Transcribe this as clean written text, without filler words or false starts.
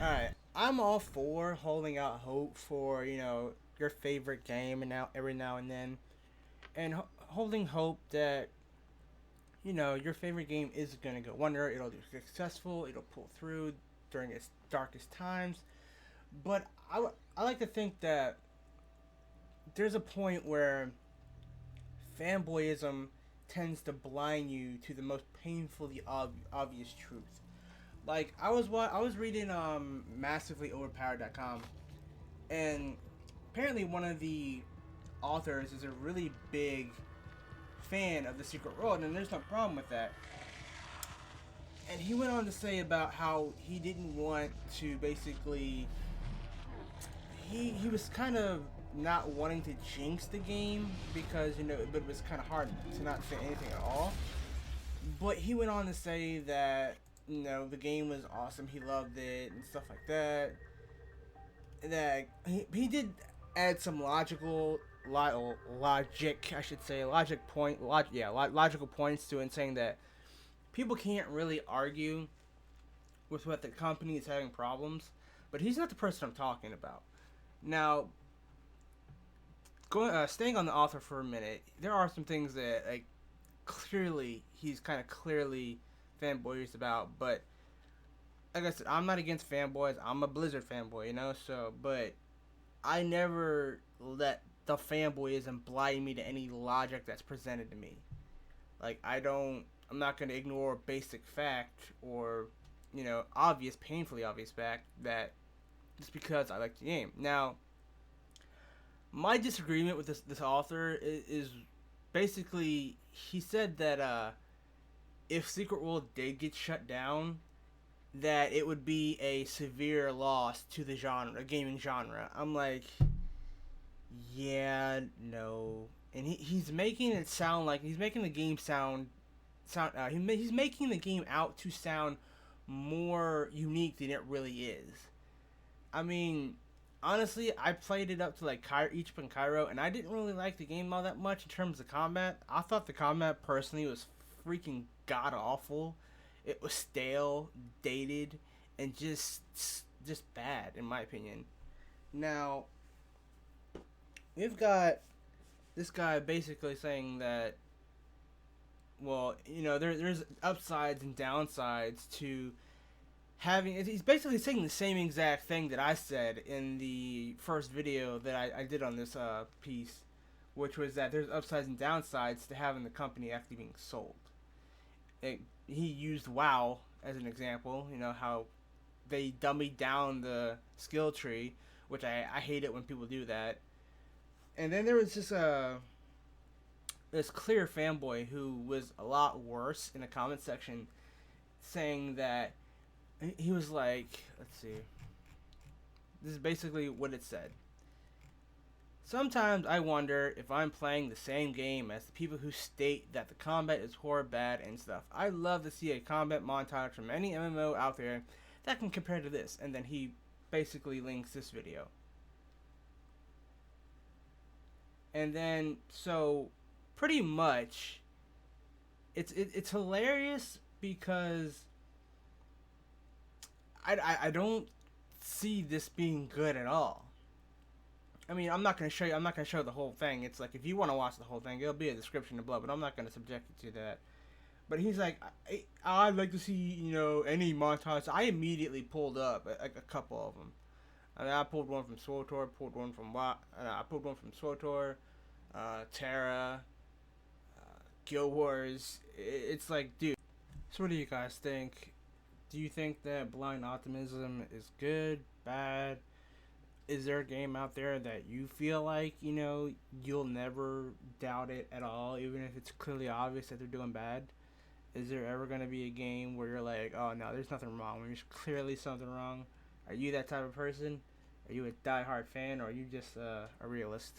Alright, I'm all for holding out hope for, your favorite game and now every now and then. And holding hope that, your favorite game is going to go wonder, it'll be successful, it'll pull through during its darkest times. But I like to think that there's a point where fanboyism tends to blind you to the most painfully obvious truth. Like I was reading massively overpowered.com, and apparently one of the authors is a really big fan of the Secret World, and there's no problem with that. And he went on to say about how he didn't want to basically he was kind of not wanting to jinx the game because but it was kind of hard to not say anything at all. But he went on to say that the game was awesome, he loved it and stuff like that. That he did add some logic, I should say, logical points to it, and saying that people can't really argue with what the company is having problems, but he's not the person I'm talking about. Now, staying on the author for a minute, there are some things that clearly he's kind of clearly fanboyish about, but like I said, I'm not against fanboys. I'm a Blizzard fanboy, so but I never let the fanboyism blind me to any logic that's presented to me. Like I'm not gonna ignore basic fact or painfully obvious fact that just because I like the game. Now, my disagreement with this author is basically he said that if Secret World did get shut down, that it would be a severe loss to the gaming genre. I'm like, yeah, no, and he's making it sound like he's making the game he's making the game out to sound more unique than it really is. I mean, honestly, I played it up to like Egypt and Cairo, and I didn't really like the game all that much in terms of combat. I thought the combat personally was freaking god awful. It was stale, dated, and just bad in my opinion. Now, we've got this guy basically saying that, well, there's upsides and downsides to having. He's basically saying the same exact thing that I said in the first video that I did on this piece, which was that there's upsides and downsides to having the company actually being sold. He used WoW as an example. How they dummied down the skill tree, which I hate it when people do that. And then there was this clear fanboy who was a lot worse in the comment section, saying that he was like, let's see, this is basically what it said. Sometimes I wonder if I'm playing the same game as the people who state that the combat is horrid bad and stuff. I'd love to see a combat montage from any MMO out there that can compare to this. And then he basically links this video. And then, so, pretty much, it's hilarious because I don't see this being good at all. I mean, I'm not gonna show you. I'm not gonna show the whole thing. It's like if you want to watch the whole thing, it'll be a description below. But I'm not gonna subject you to that. But he's like, I'd like to see any montage. I immediately pulled up a couple of them. I mean, I pulled one from SWTOR, I pulled one from SWTOR, Terra, Guild Wars. It's like, dude. So what do you guys think? Do you think that blind optimism is good, bad? Is there a game out there that you feel like, you'll never doubt it at all, even if it's clearly obvious that they're doing bad? Is there ever going to be a game where you're like, oh no, there's nothing wrong, when there's clearly something wrong? Are you that type of person? Are you a diehard fan, or are you just a realist?